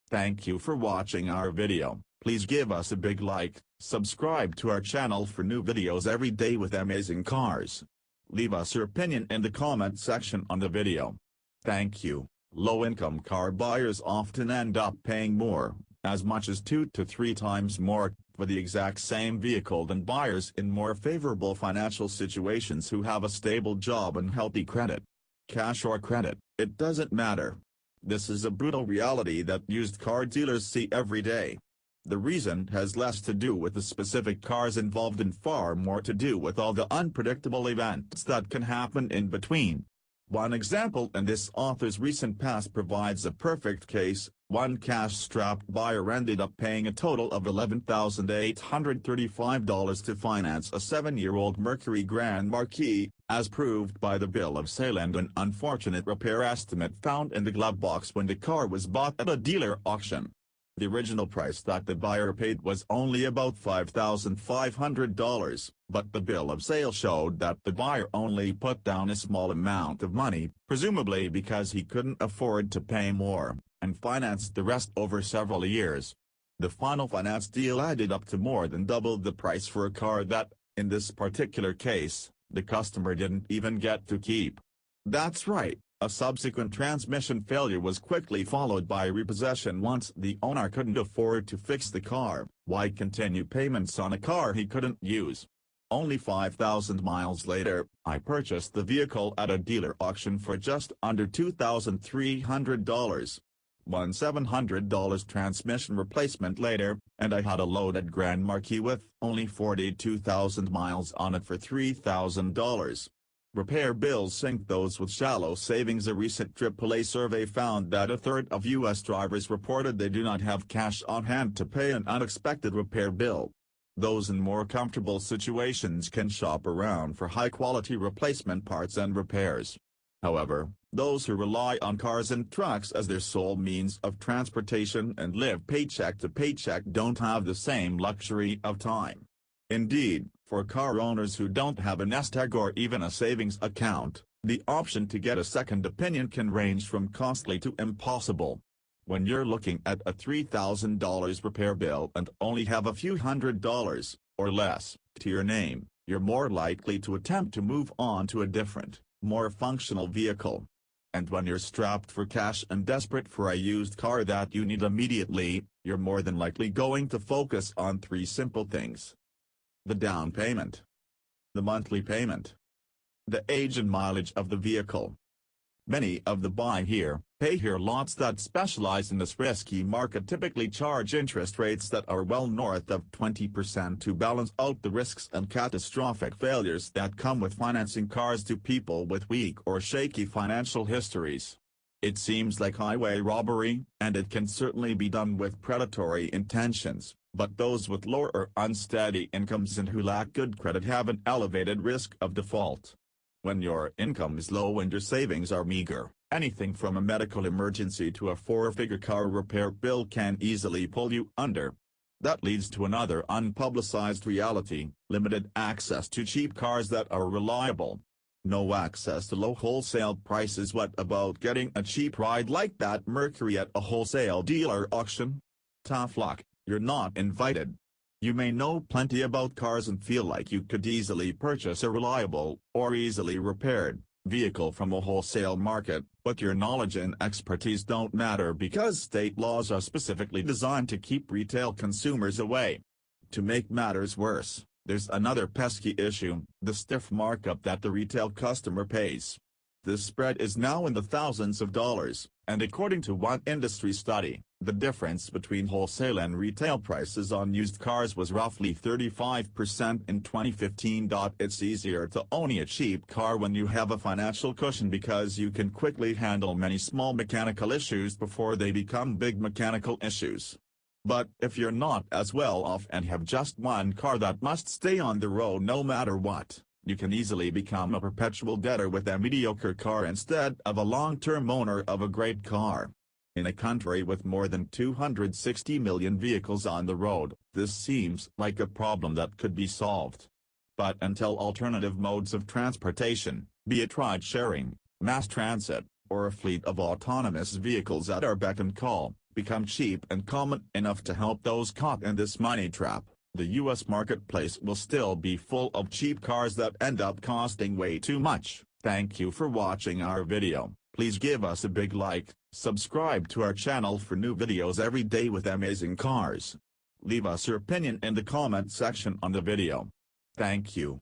Thank you for watching our video. Please give us a big like, subscribe to our channel for new videos every day with amazing cars. Leave us your opinion in the comment section on the video. Thank you. Low-income car buyers often end up paying more, as much as 2 to 3 times more, for the exact same vehicle than buyers in more favorable financial situations who have a stable job and healthy credit. Cash or credit, it doesn't matter. This is a brutal reality that used car dealers see every day. The reason has less to do with the specific cars involved and far more to do with all the unpredictable events that can happen in between. One example in this author's recent past provides a perfect case. One cash-strapped buyer ended up paying a total of $11,835 to finance a 7-year-old Mercury Grand Marquis, as proved by the bill of sale and an unfortunate repair estimate found in the glove box when the car was bought at a dealer auction. The original price that the buyer paid was only about $5,500, but the bill of sale showed that the buyer only put down a small amount of money, presumably because he couldn't afford to pay more, and financed the rest over several years. The final finance deal added up to more than double the price for a car that, in this particular case, the customer didn't even get to keep. That's right. A subsequent transmission failure was quickly followed by repossession once the owner couldn't afford to fix the car. Why continue payments on a car he couldn't use? Only 5,000 miles later, I purchased the vehicle at a dealer auction for just under $2,300. One $700 transmission replacement later, and I had a loaded Grand Marquis with only 42,000 miles on it for $3,000. Repair bills sink those with shallow savings. A recent AAA survey found that a third of U.S. drivers reported they do not have cash on hand to pay an unexpected repair bill. Those in more comfortable situations can shop around for high-quality replacement parts and repairs. However, those who rely on cars and trucks as their sole means of transportation and live paycheck to paycheck don't have the same luxury of time. Indeed, for car owners who don't have a nest egg or even a savings account, the option to get a second opinion can range from costly to impossible. When you're looking at a $3,000 repair bill and only have a few $100s, or less, to your name, you're more likely to attempt to move on to a different, more functional vehicle. And when you're strapped for cash and desperate for a used car that you need immediately, you're more than likely going to focus on 3 simple things: the down payment, the monthly payment, the age and mileage of the vehicle. Many of the buy here, pay here lots that specialize in this risky market typically charge interest rates that are well north of 20% to balance out the risks and catastrophic failures that come with financing cars to people with weak or shaky financial histories. It seems like highway robbery, and it can certainly be done with predatory intentions, but those with lower or unsteady incomes and who lack good credit have an elevated risk of default. When your income is low and your savings are meager, anything from a medical emergency to a 4-figure car repair bill can easily pull you under. That leads to another unpublicized reality: limited access to cheap cars that are reliable. No access to low wholesale prices. What about getting a cheap ride like that Mercury at a wholesale dealer auction? Tough luck, you're not invited. You may know plenty about cars and feel like you could easily purchase a reliable, or easily repaired, vehicle from a wholesale market, but your knowledge and expertise don't matter because state laws are specifically designed to keep retail consumers away. To make matters worse, there's another pesky issue: the stiff markup that the retail customer pays. This spread is now in the thousands of dollars, and according to one industry study, the difference between wholesale and retail prices on used cars was roughly 35% in 2015. It's easier to own a cheap car when you have a financial cushion because you can quickly handle many small mechanical issues before they become big mechanical issues. But if you're not as well off and have just one car that must stay on the road no matter what, you can easily become a perpetual debtor with a mediocre car instead of a long-term owner of a great car. In a country with more than 260 million vehicles on the road, this seems like a problem that could be solved. But until alternative modes of transportation, be it ride-sharing, mass transit, or a fleet of autonomous vehicles at our beck and call, become cheap and common enough to help those caught in this money trap, the U.S. marketplace will still be full of cheap cars that end up costing way too much. Thank you for watching our video. Please give us a big like, subscribe to our channel for new videos every day with amazing cars. Leave us your opinion in the comment section on the video. Thank you.